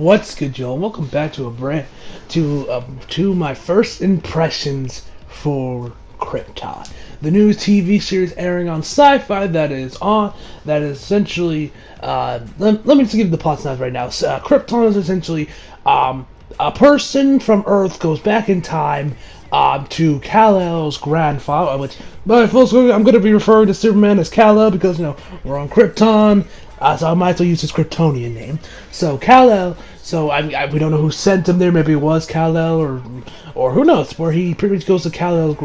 What's good, Joel? Welcome back to to my first impressions for Krypton, the new TV series airing on Sci-Fi that is essentially. Let me just give you the plot synopsis right now. Krypton is essentially a person from Earth goes back in time to Kal-El's grandfather, which by full disclosure, I'm going to be referring to Superman as Kal-El because we're on Krypton. So I might as well use his Kryptonian name. So Kal-El. So we don't know who sent him there. Maybe it was Kal-El, or who knows. Where he pretty much goes to Kal-El's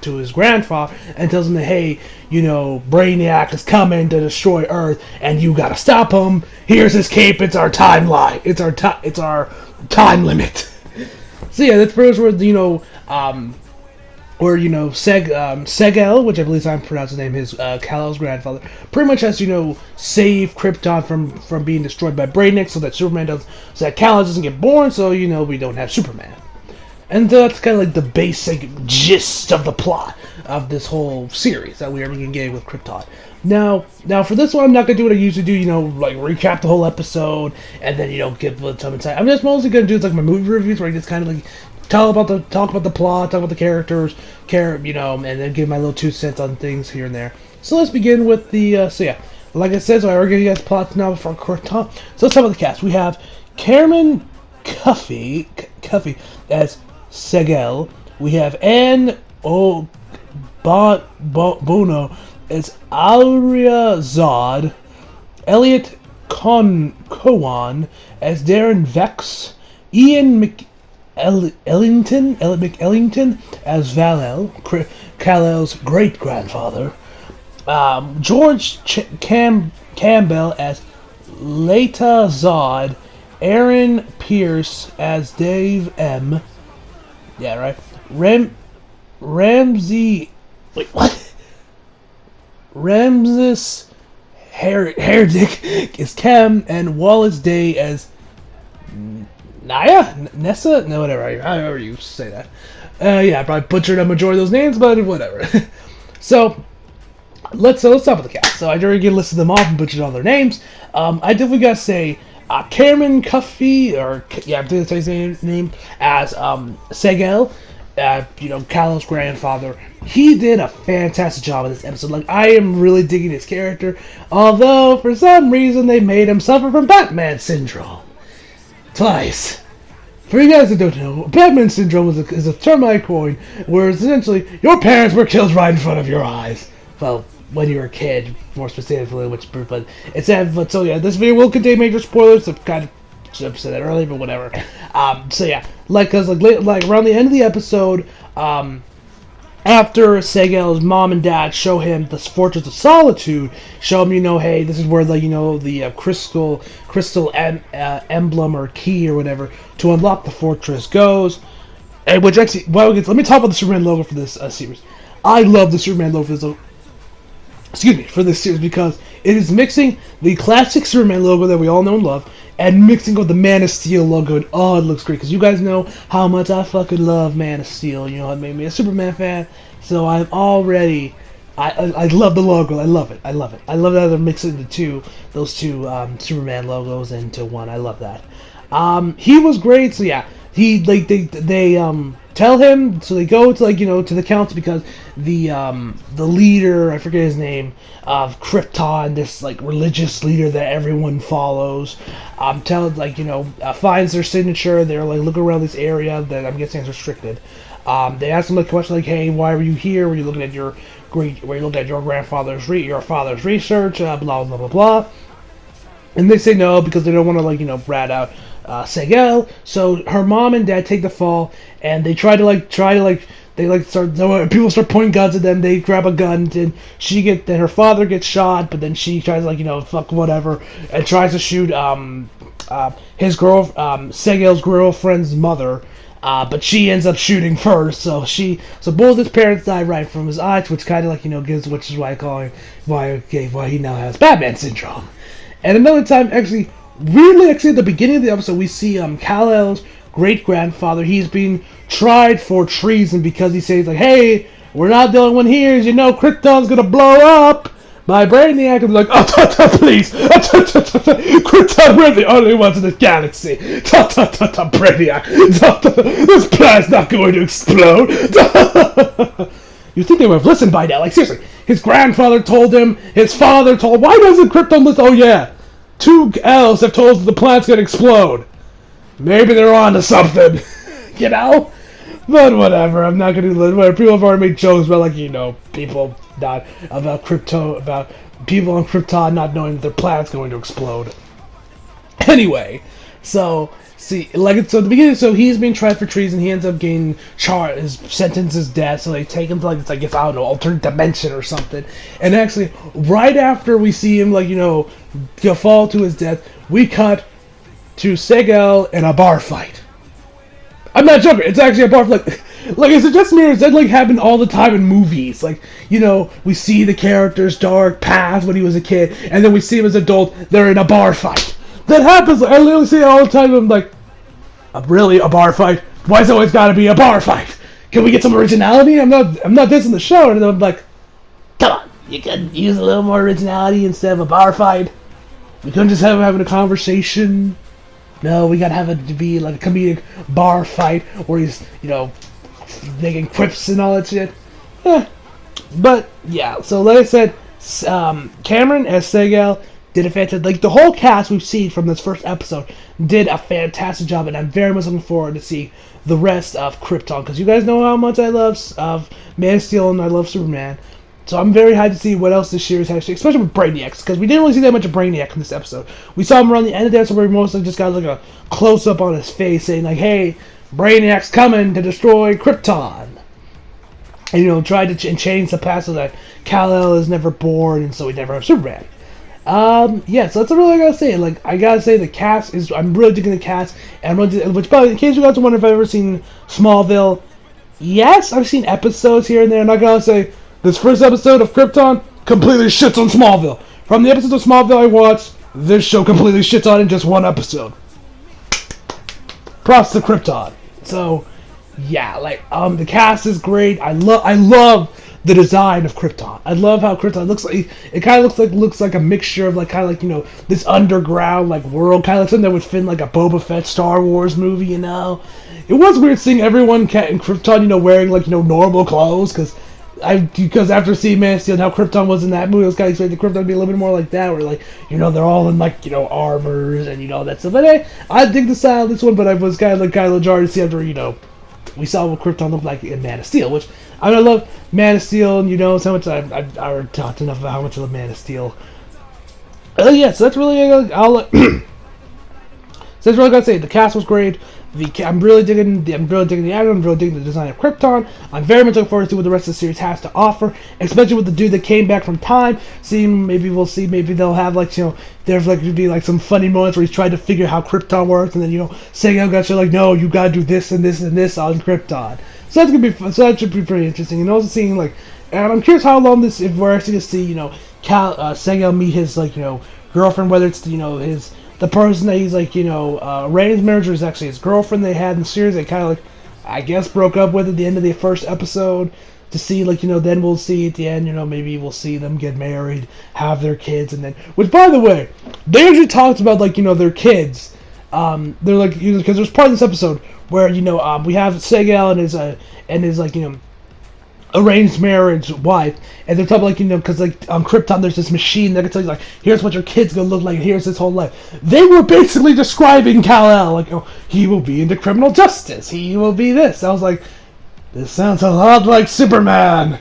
to his grandfather and tells him that, hey, Brainiac is coming to destroy Earth, and you gotta stop him. Here's his cape. It's our timeline. It's our time limit. So yeah, that's pretty much where Segel, which I believe I'm pronouncing his name, his Kal-El's grandfather, pretty much has save Krypton from being destroyed by Brainiac, so that Kal-El doesn't get born, so we don't have Superman. And that's kind of like the basic gist of the plot of this whole series that we are getting with Krypton. Now for this one, I'm not gonna do what I usually do, like recap the whole episode and then give some insight. I'm just mostly gonna do like my movie reviews, where I just kind of like talk about the plot, talk about the characters, and then give my little 2 cents on things here and there. So let's begin with the like I said, I already gave you guys plots now for Krypton. So let's talk about the cast. We have Cameron Cuffey as Segel. We have Anne Bono as Aurea Zod. Elliot Cowan as Darren Vex. Ian McEllington as Val-El, Kal-El's great-grandfather. George Campbell as Leta Zod. Aaron Pierce as Dave M. Yeah, right. Ramsey... Wait, what? Ramses Herdick is Cam, and Wallace Day as Naya? Nessa? No, whatever. However you say that. Yeah, I probably butchered a majority of those names, but whatever. So, let's talk about the cast. So, I already listed them off and butchered all their names. I definitely gotta say, Cameron Cuffey, I think that's his name, as Segel, Kal-El's grandfather. He did a fantastic job in this episode. Like, I am really digging his character, although, for some reason, they made him suffer from Batman syndrome. Twice. For you guys that don't know, Batman syndrome is a term I coined, where essentially your parents were killed right in front of your eyes. Well, when you were a kid, more specifically, but so yeah, this video will contain major spoilers. So kind of should have said that earlier, but whatever. So yeah, like around the end of the episode, after Segel's mom and dad show him the Fortress of Solitude, show him, hey, this is where the crystal emblem or key or whatever to unlock the fortress goes. And which actually, let me talk about the Superman logo for this series. I love the Superman logo for this series because it is mixing the classic Superman logo that we all know and love and mixing with the Man of Steel logo, and it looks great, because you guys know how much I fucking love Man of Steel. It made me a Superman fan, so I'm already... I love the logo. I love it. I love that they're mixing those two Superman logos into one. I love that. He was great, so yeah. They tell him, so they go to to the council, because the leader, I forget his name, of Krypton, this religious leader that everyone follows, finds their signature. They're looking around this area that I'm guessing is restricted. They ask him a question hey, why were you here? Were you looking at your grandfather's your father's research? Blah blah blah blah. And they say no, because they don't want to rat out Segel. So her mom and dad take the fall, and they people start pointing guns at them. They grab a gun, and her father gets shot, but then she tries fuck whatever, and tries to shoot Segel's girlfriend's mother. But she ends up shooting first, so both his parents die right from his eyes, which kind of which is why I call him why he now has Batman syndrome. And another time, weirdly, at the beginning of the episode, we see Kal-El's great-grandfather. He's being tried for treason because he says hey, we're not the only one here. Krypton's gonna blow up. My Brainiac would be like, please, Krypton, we're the only ones in this galaxy. Brainiac, this planet's not going to explode. You'd think they would have listened by now. Like, seriously, his grandfather told him, his father told him. Why doesn't Krypton listen? Oh, yeah. 2 elves have told us the planet's going to explode. Maybe they're on to something. You know? But whatever, I'm not going to... Whatever. People have already made jokes about, like, you know, people not... About Krypton... About people on Krypton not knowing that their planet's going to explode. Anyway, so... See, like, so at the beginning, so he's being tried for treason, he ends up getting charged, his sentence is death, so they take him to, like, it's like, I don't know, alternate dimension or something. And actually, right after we see him, like, you know, fall to his death, we cut to Segel in a bar fight. I'm not joking, it's actually a bar fight. Like, is it just me, or does that, like, happen all the time in movies? Like, you know, we see the character's dark past when he was a kid, and then we see him as an adult, they're in a bar fight. That happens. I literally see it all the time. I'm like, really, a bar fight? Why's it always got to be a bar fight? Can we get some originality? I'm not dissing the show. And I'm like, come on, you could use a little more originality instead of a bar fight. We couldn't just have him having a conversation. No, we gotta have it to be like a comedic bar fight where he's, you know, making quips and all that shit. But yeah, so like I said, Cameron as Segel did a fantastic, like, the whole cast we've seen from this first episode did a fantastic job, and I'm very much looking forward to see the rest of Krypton, because you guys know how much I love Man of Steel and I love Superman, so I'm very hyped to see what else this series has, especially with Brainiac, because we didn't really see that much of Brainiac in this episode. We saw him around the end of the episode where we mostly just got like a close-up on his face saying like, hey, Brainiac's coming to destroy Krypton. And, you know, tried to change the past so that Kal-El is never born, and so we never have Superman. Yeah, so that's really I gotta say. Like, I gotta say the cast is, I'm really digging the cast, and which probably, in case you guys are wondering if I've ever seen Smallville, yes, I've seen episodes here and there, and I gotta say, this first episode of Krypton completely shits on Smallville. From the episodes of Smallville I watched, this show completely shits on in just one episode. Props to Krypton. So, yeah, like, the cast is great. I love the design of Krypton. I love how Krypton looks like. It kind of looks like a mixture of, like, kind of like, you know, this underground, like, world, kind of like something that would fit in, like, a Boba Fett Star Wars movie, you know. It was weird seeing everyone in Krypton, you know, wearing, like, you know, normal clothes, because after seeing Man of Steel and how Krypton was in that movie, I was kind of expecting Krypton to be a little bit more like that, where, like, you know, they're all in, like, you know, armors and, you know, that stuff. But hey, I dig the style of this one, but I was kind of jarred to see after, you know, we saw what Krypton looked like in Man of Steel, which I love Man of Steel, and you know so much. I've already talked enough about how much I love Man of Steel. Yeah, so that's really so that's really gotta say. The cast was great. I'm really digging the actor. I'm really digging the design of Krypton. I'm very much looking forward to what the rest of the series has to offer, especially with the dude that came back from time. Maybe they'll have, like, you know, there's like to be like some funny moments where he's trying to figure out how Krypton works, and then, you know, Sagan got you like, no, you gotta do this and this and this on Krypton. So that's gonna be fun. So that should be pretty interesting. And also seeing, like, and I'm curious how long this, if we're actually gonna see, you know, Sagan meet his, like, you know, girlfriend, whether it's, you know, the person that he's, like, you know, Rain's manager is actually his girlfriend they had in the series. They kind of, like, I guess, broke up with at the end of the first episode. To see, like, you know, then we'll see at the end, you know, maybe we'll see them get married, have their kids, and then, which, by the way, they actually talked about, like, you know, their kids. They're like, you know, because there's part of this episode where, you know, we have Segel and his, like, you know, arranged marriage wife, and they're talking, like, you know, because, like, on Krypton there's this machine that can tell you, like, here's what your kid's gonna look like, and here's his whole life. They were basically describing Kal-El, like, oh, he will be into criminal justice, he will be this. I was like, this sounds a lot like Superman,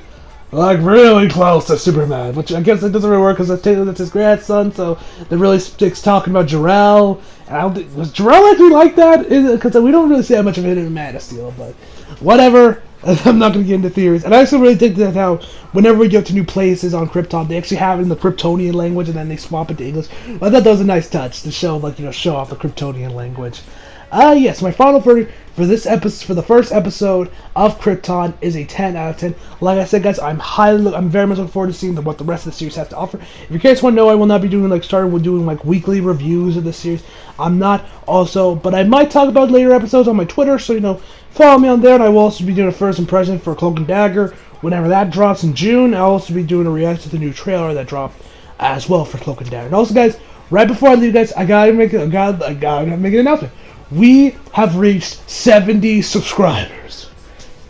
like, really close to Superman, which I guess it doesn't really work because that's his grandson, so they really sticks talking about Jor-El, and I don't think, was Jor-El actually like that? Because we don't really see that much of it in Man of Steel, but whatever. I'm not going to get into theories. And I actually really think that how whenever we go to new places on Krypton, they actually have it in the Kryptonian language and then they swap it to English. I thought that was a nice touch to show, like, you know, show off the Kryptonian language. Yes, my final verdict for this episode, for the first episode of Krypton, is a 10 out of 10. Like I said, guys, I'm very much looking forward to seeing what the rest of the series has to offer. If you guys want to know, I will not be doing, like, doing, like, weekly reviews of the series. I'm not also, but I might talk about later episodes on my Twitter, so, you know, follow me on there, and I will also be doing a first impression for Cloak and Dagger, Whenever that drops in June, I'll also be doing a reaction to the new trailer that dropped as well for Cloak and Dagger. And also, guys, right before I leave, guys, I gotta make an announcement. We have reached 70 subscribers.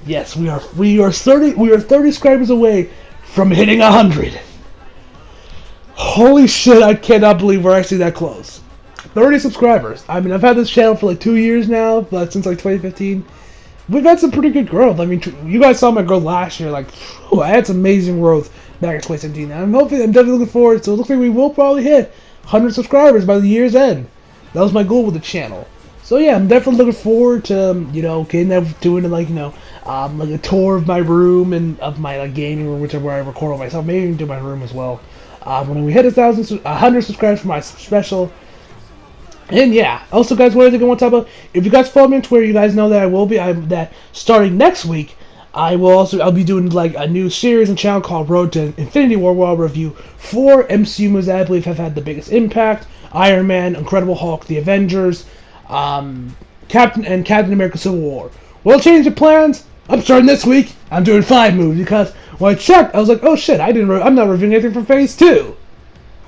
Yes, we are 30 subscribers away from hitting 100. Holy shit, I cannot believe we're actually that close. 30 subscribers. I mean, I've had this channel for like 2 years now, but since like 2015. We've had some pretty good growth. I mean, you guys saw my growth last year. Like, I had some amazing growth back in 2017. I'm definitely looking forward. So it looks like we will probably hit 100 subscribers by the year's end. That was my goal with the channel. So yeah, I'm definitely looking forward to getting that, doing like like a tour of my room and of my like gaming room, which is where I record all myself. Maybe even do my room as well. When we hit 100 subscribers for my special. And yeah, also guys, what I think I want to talk about, if you guys follow me on Twitter, you guys know that that starting next week, I'll be doing like a new series and channel called Road to Infinity War, where I'll review 4 MCU movies that I believe have had the biggest impact: Iron Man, Incredible Hulk, The Avengers, Captain America: Civil War. Well, change of plans. I'm starting this week. I'm doing 5 movies because when I checked, I was like, oh shit, I'm not reviewing anything from Phase 2.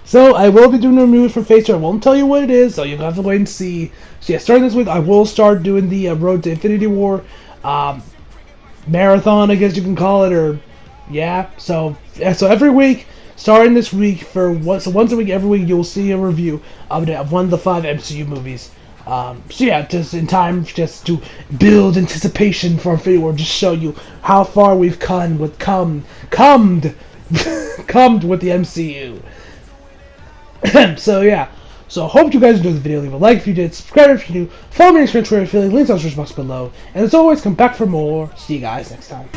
So I will be doing a review for Phase 2. I won't tell you what it is, so you'll have to wait and see. So yeah, starting this week, I will start doing the Road to Infinity War marathon, I guess you can call it, or yeah. So every week, starting this week, once a week, every week, you'll see a review of one of the 5 MCU movies. So yeah, just in time, just to build anticipation for Infinity War, just show you how far we've come with the MCU. So yeah, so hope you guys enjoyed the video. Leave a like if you did, subscribe if you do, follow me on Instagram, Twitter, affiliate links on the description box below, and as always, come back for more. See you guys next time.